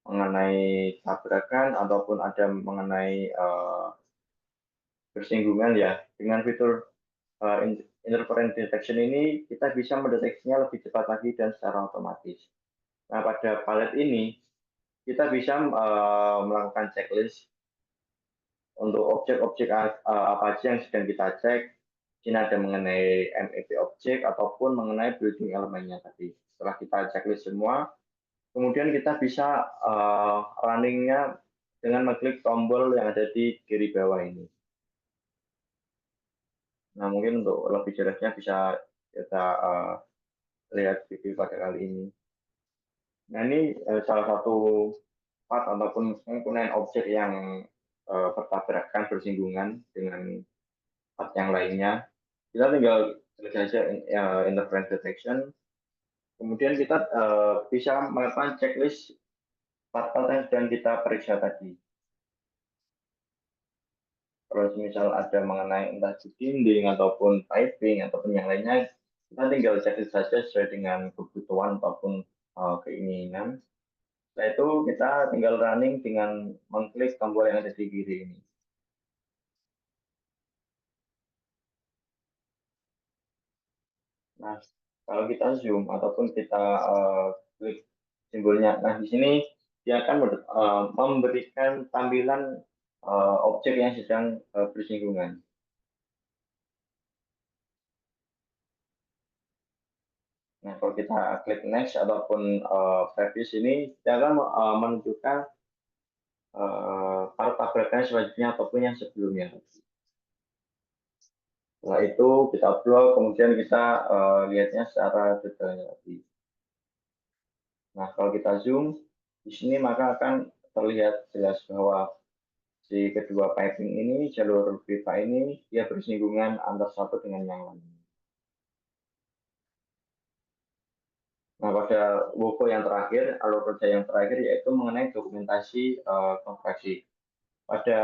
mengenai tabrakan ataupun ada mengenai bersinggungan ya. Dengan fitur interference detection ini kita bisa mendeteksinya lebih cepat lagi dan secara otomatis. Nah, pada palet ini kita bisa melakukan checklist untuk objek-objek apa aja yang sedang kita cek. Ini ada mengenai MEP objek ataupun mengenai building elemennya tadi. Setelah kita checklist semua, kemudian kita bisa runningnya dengan mengklik tombol yang ada di kiri bawah ini. Nah, mungkin untuk lebih jelasnya bisa kita lihat video pada kali ini. Nah, ini salah satu part ataupun komponen objek yang bertabrakan bersinggungan dengan part yang lainnya. Kita tinggal klik saja interference detection. Kemudian kita bisa melakukan checklist part-part yang sedang kita periksa tadi. Terus misal ada mengenai entah di dinding ataupun piping ataupun yang lainnya, kita tinggal checklist saja sesuai dengan kebutuhan ataupun keinginan. Setelah itu kita tinggal running dengan mengklik tombol yang ada di kiri ini. Nah, kalau kita zoom ataupun kita klik simbolnya, nah di sini dia akan memberikan tampilan objek yang sedang bersinggungan. Nah, kalau kita klik next ataupun previous ini, dia akan menunjukkan part tabrakan selanjutnya ataupun yang sebelumnya. Setelah itu kita upload, kemudian kita lihatnya secara detailnya lagi. Nah, kalau kita zoom di sini maka akan terlihat jelas bahwa si kedua piping ini, jalur pipa ini, dia bersinggungan antara satu dengan yang lain. Nah, pada workflow yang terakhir, alur kerja yang terakhir yaitu mengenai dokumentasi kontraksi. Pada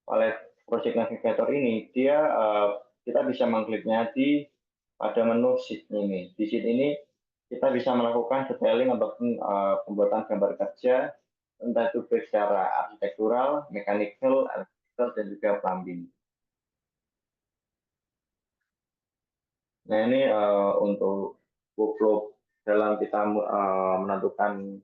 palet Project Navigator ini, dia kita bisa mengkliknya di pada menu sheet ini. Di sheet ini kita bisa melakukan detailing ataupun pembuatan gambar kerja, entah itu baik secara arsitektural, mechanical, electrical, dan juga plumbing. Nah, ini untuk workflow dalam kita menentukan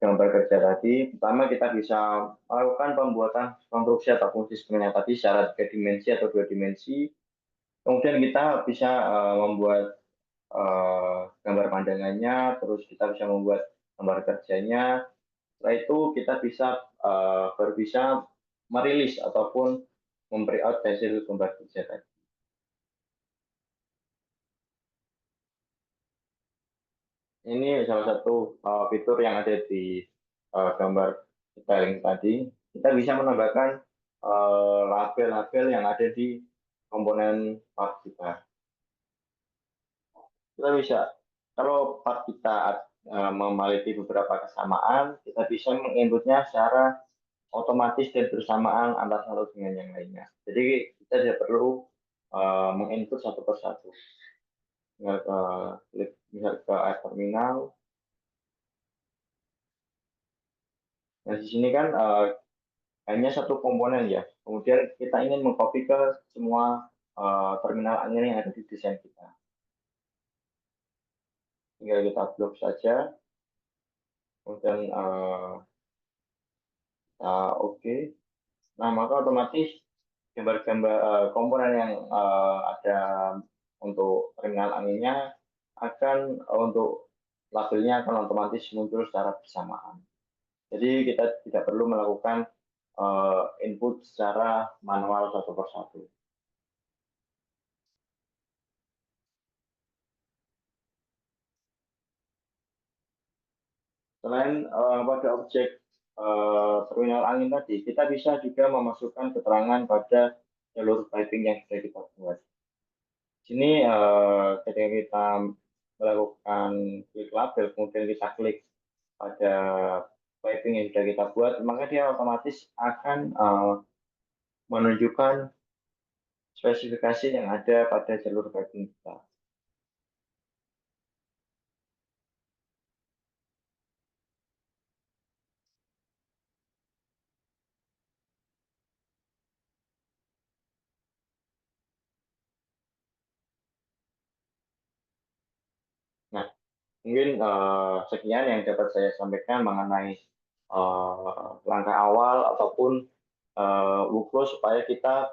gambar kerja tadi. Pertama, kita bisa melakukan pembuatan konstruksi ataupun sistemnya tadi secara tiga dimensi atau dua dimensi. Kemudian kita bisa membuat gambar pandangannya, terus kita bisa membuat gambar kerjanya. Setelah itu kita bisa baru bisa merilis ataupun memberi out hasil gambar kerja tadi. Ini salah satu fitur yang ada di gambar detailing tadi. Kita bisa menambahkan label-label yang ada di komponen part kita. Kita bisa, kalau part kita memiliki beberapa kesamaan, kita bisa menginputnya secara otomatis dan bersamaan antara satu dengan yang lainnya. Jadi kita tidak perlu menginput satu persatu. Tinggal klik misal ke air terminal. Nah di sini kan hanya satu komponen ya. Kemudian kita ingin mengcopy ke semua terminal angin yang ada di desain kita. Tinggal kita blok saja. Kemudian oke. Nah maka otomatis gambar-gambar komponen yang ada untuk terminal anginnya akan untuk labelnya akan otomatis muncul secara bersamaan. Jadi kita tidak perlu melakukan input secara manual satu persatu. Selain pada objek terminal angin tadi, kita bisa juga memasukkan keterangan pada jalur piping yang sudah kita buat. Di sini ketika kita melakukan klik label, kemudian kita klik pada piping yang sudah kita buat, maka dia otomatis akan menunjukkan spesifikasi yang ada pada jalur piping kita. Nah, mungkin sekian yang dapat saya sampaikan mengenai langkah awal ataupun workflow supaya kita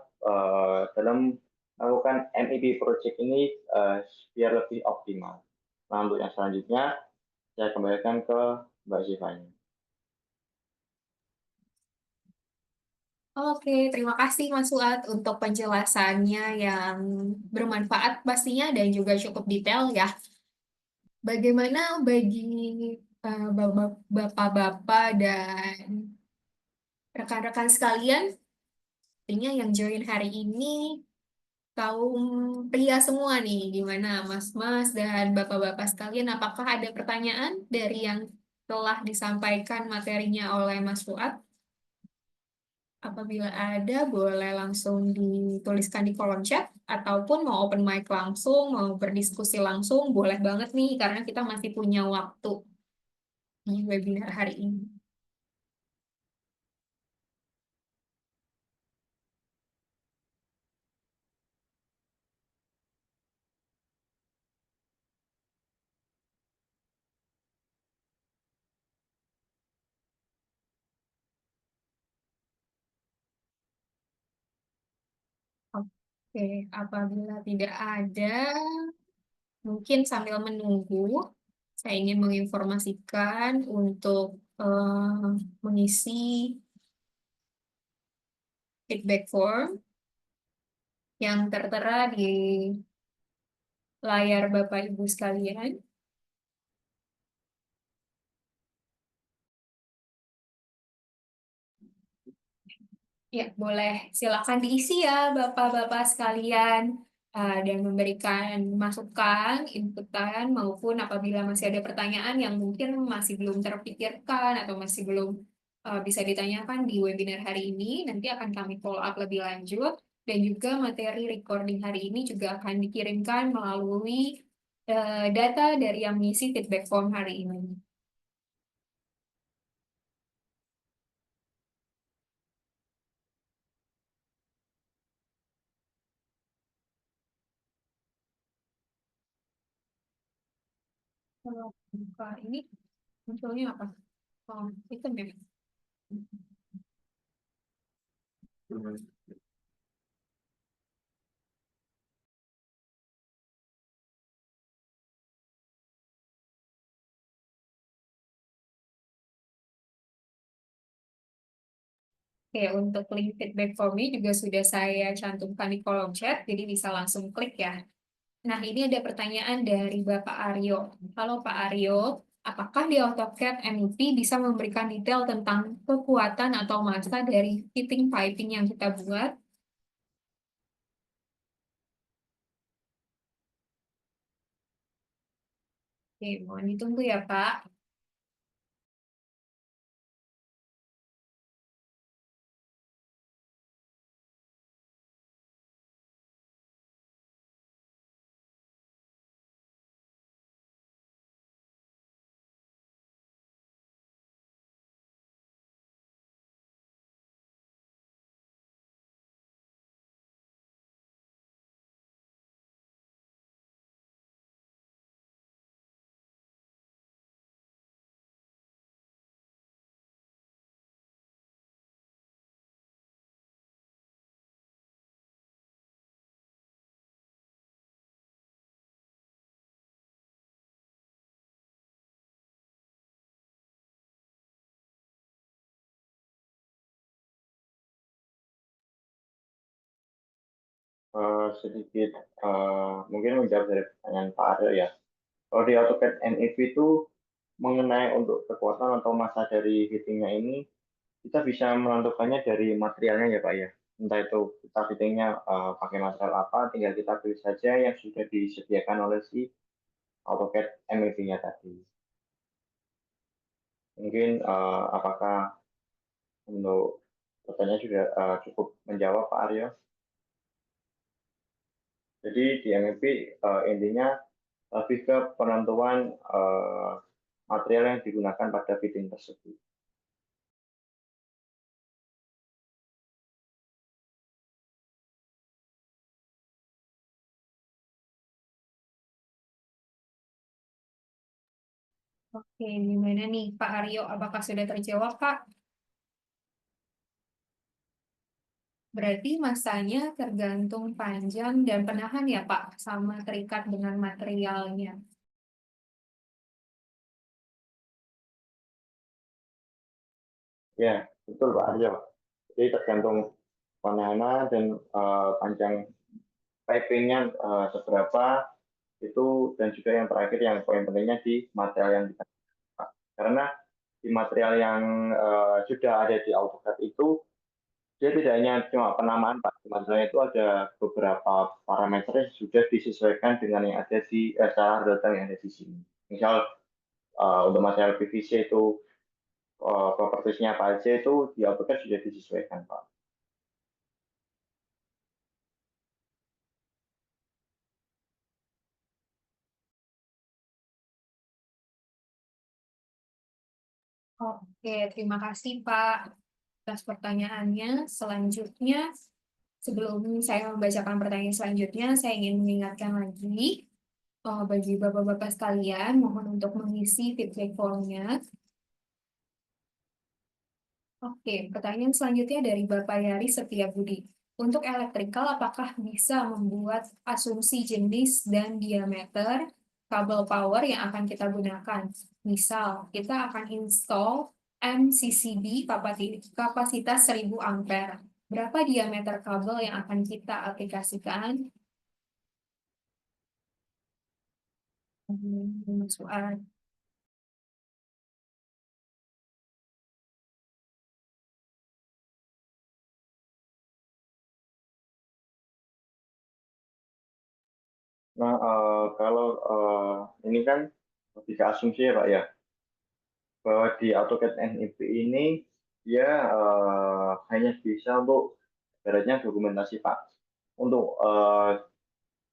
dalam melakukan MEP project ini biar lebih optimal. Nah, untuk yang selanjutnya saya kembalikan ke Mbak Zivanya. Oke, terima kasih Mas Suat untuk penjelasannya yang bermanfaat pastinya dan juga cukup detail ya. Bagaimana bagi bapak-bapak dan rekan-rekan sekalian, artinya yang join hari ini kaum pria semua nih, gimana Mas-mas dan bapak-bapak sekalian, apakah ada pertanyaan dari yang telah disampaikan materinya oleh Mas Fuad? Apabila ada, boleh langsung dituliskan di kolom chat, ataupun mau open mic langsung, mau berdiskusi langsung, boleh banget nih, karena kita masih punya waktu di webinar hari ini. Oke, apabila tidak ada, mungkin sambil menunggu, saya ingin menginformasikan untuk mengisi feedback form yang tertera di layar Bapak Ibu sekalian. Ya, boleh silakan diisi ya Bapak-Bapak sekalian dan memberikan masukan, inputan maupun apabila masih ada pertanyaan yang mungkin masih belum terpikirkan atau masih belum bisa ditanyakan di webinar hari ini, nanti akan kami follow up lebih lanjut dan juga materi recording hari ini juga akan dikirimkan melalui data dari yang mengisi feedback form hari ini. Kalau buka ini munculnya apa? Oh, itu ya. Oke, untuk link feedback form ini juga sudah saya cantumkan di kolom chat, jadi bisa langsung klik ya. Nah, ini ada pertanyaan dari Bapak Aryo. Halo Pak Aryo, Apakah di AutoCAD MEP bisa memberikan detail tentang kekuatan atau massa dari fitting piping yang kita buat? Oke, mohon ditunggu ya, Pak. Sedikit mungkin menjawab dari pertanyaan Pak Aryo ya. Kalau di AutoCAD NEV itu mengenai untuk kekuatan atau massa dari fittingnya ini, kita bisa menentukannya dari materialnya ya Pak ya. Entah itu kita fittingnya pakai material apa, tinggal kita pilih saja yang sudah disediakan oleh si AutoCAD MEV-nya tadi. Mungkin apakah untuk pertanyaan sudah cukup menjawab Pak Aryo? Jadi di MEP intinya lebih ke penentuan material yang digunakan pada fitting tersebut. Oke, gimana nih Pak Aryo? Apakah sudah terjawab, Pak? Berarti masanya tergantung panjang dan penahan ya, Pak, sama terikat dengan materialnya. Ya, betul Pak Aryo. Jadi tergantung mana dan panjang pipingnya seberapa itu, dan juga yang terakhir yang poin pentingnya di material yang kita gunakan. Karena di material yang sudah ada di AutoCAD itu dia tidak hanya cuma penamaan Pak, di materialnya itu ada beberapa parameter yang sudah disesuaikan dengan yang ada di secara data yang ada di sini. Misal untuk material PVC itu propertiesnya apa aja itu di AutoCAD sudah disesuaikan Pak. Oke, terima kasih Pak atas pertanyaannya. Selanjutnya, sebelum saya membacakan pertanyaan selanjutnya, saya ingin mengingatkan lagi bagi Bapak-Bapak sekalian, mohon untuk mengisi feedback formnya. Oke, pertanyaan selanjutnya dari Bapak Yari Setiabudi. Untuk elektrikal, apakah bisa membuat asumsi jenis dan diameter kabel power yang akan kita gunakan? Misal, kita akan install MCCB kapasitas 1000 ampere. Berapa diameter kabel yang akan kita aplikasikan? Soal. Nah, kalau ini kan lebih ke asumsi ya Pak ya, bahwa di AutoCAD NIP ini dia hanya bisa untuk ibaratnya dokumentasi Pak. Untuk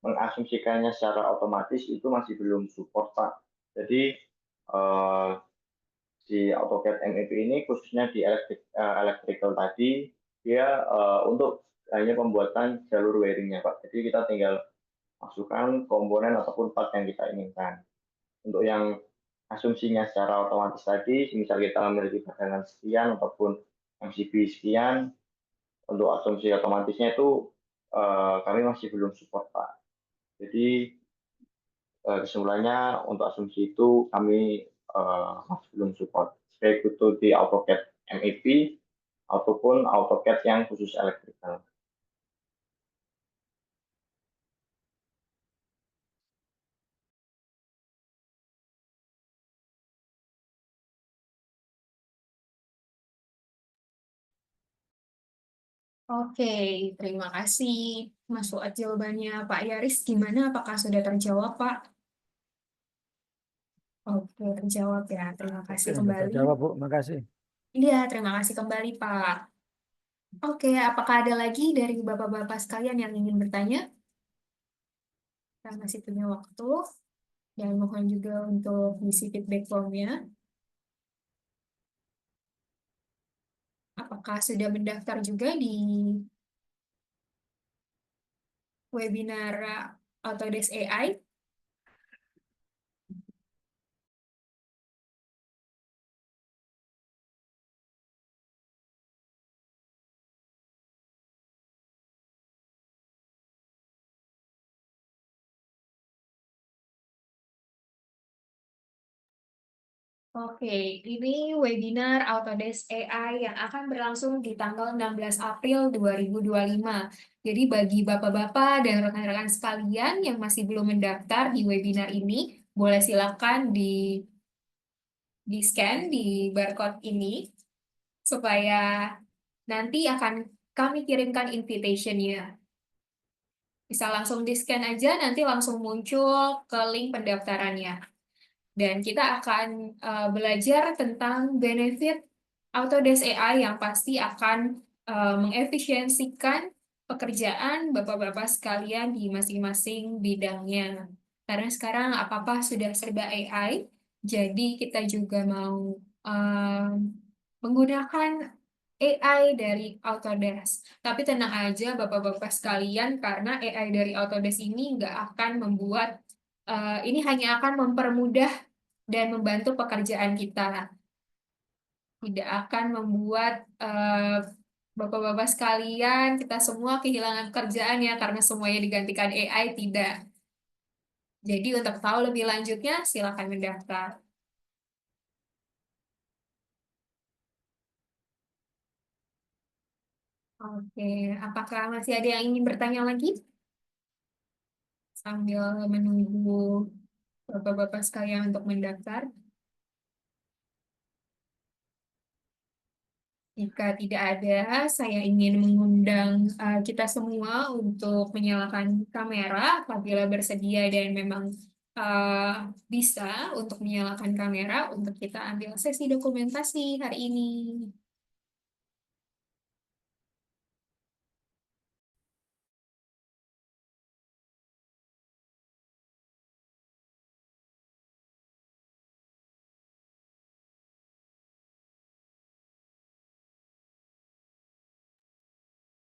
mengasumsikannya secara otomatis itu masih belum support Pak. Jadi eh, di AutoCAD MEP ini khususnya di electrical tadi dia untuk hanya pembuatan jalur wiringnya Pak. Jadi kita tinggal masukkan komponen ataupun part yang kita inginkan. Untuk yang asumsinya secara otomatis tadi, misal kita memiliki bagangan sekian ataupun MCB sekian, untuk asumsi otomatisnya itu kami masih belum support Pak. Jadi kesimpulannya untuk asumsi itu kami masih belum support. Baik itu di AutoCAD MEP ataupun AutoCAD yang khusus elektrikal. Oke, terima kasih Mas Fuad jawabannya. Pak Yaris, gimana? Apakah sudah terjawab, Pak? Oke, terjawab ya. Terima kasih Oke, sudah kembali. terjawab, Bu. Makasih. Iya, terima kasih kembali, Pak. Oke, apakah ada lagi dari Bapak-Bapak sekalian yang ingin bertanya? Kita masih punya waktu. Dan mohon juga untuk isi feedback formnya. Apakah sudah mendaftar juga di webinar Autodesk AI? Oke, ini webinar Autodesk AI yang akan berlangsung di tanggal 16 April 2025. Jadi bagi Bapak-Bapak dan rekan-rekan sekalian yang masih belum mendaftar di webinar ini, boleh silakan di-scan di barcode ini supaya nanti akan kami kirimkan invitation-nya. Bisa langsung di-scan aja, nanti langsung muncul ke link pendaftarannya. Dan kita akan belajar tentang benefit Autodesk AI yang pasti akan mengefisiensikan pekerjaan Bapak-Bapak sekalian di masing-masing bidangnya. Karena sekarang apa-apa sudah serba AI, jadi kita juga mau menggunakan AI dari Autodesk. Tapi tenang aja Bapak-Bapak sekalian, karena AI dari Autodesk ini nggak akan membuat, ini hanya akan mempermudah dan membantu pekerjaan kita. Tidak akan membuat Bapak-Bapak sekalian, kita semua kehilangan pekerjaan ya karena semuanya digantikan AI, tidak. Jadi untuk tahu lebih lanjutnya, silakan mendaftar. Oke, apakah masih ada yang ingin bertanya lagi? Sambil menunggu Bapak-Bapak sekalian untuk mendaftar. Jika tidak ada, saya ingin mengundang kita semua untuk menyalakan kamera apabila bersedia dan memang uh, bisa untuk menyalakan kamera untuk kita ambil sesi dokumentasi hari ini.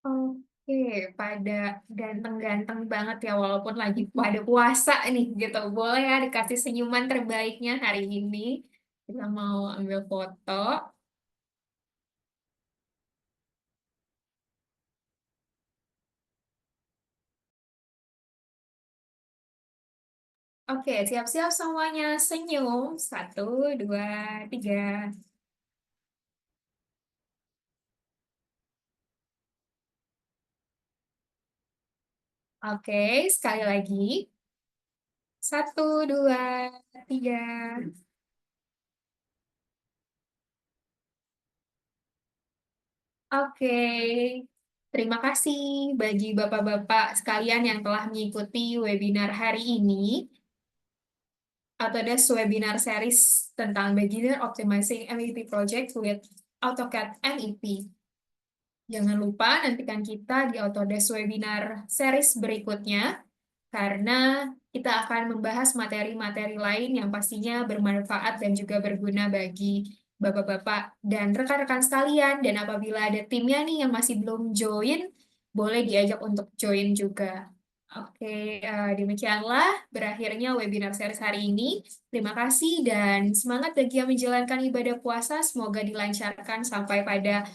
Oke, pada ganteng-ganteng banget ya walaupun lagi pada puasa nih gitu. Boleh ya dikasih senyuman terbaiknya hari ini. Kita mau ambil foto. Oke, siap-siap semuanya. Senyum. Satu, dua, tiga. Oke, sekali lagi. Satu, dua, tiga. Oke. Terima kasih bagi Bapak-Bapak sekalian yang telah mengikuti webinar hari ini. Atau ada webinar series tentang Beginner Optimizing MEP Project with AutoCAD MEP. Jangan lupa nantikan kita di Autodesk webinar series berikutnya, karena kita akan membahas materi-materi lain yang pastinya bermanfaat dan juga berguna bagi Bapak-Bapak dan rekan-rekan sekalian. Dan apabila ada timnya nih yang masih belum join, boleh diajak untuk join juga. Oke, demikianlah berakhirnya webinar series hari ini. Terima kasih dan semangat bagi yang menjalankan ibadah puasa. Semoga dilancarkan sampai pada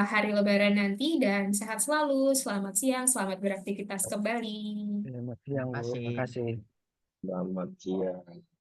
hari Lebaran nanti dan sehat selalu. Selamat siang, selamat beraktivitas kembali. Selamat siang, Bu. Terima kasih. Makasih. Selamat siang.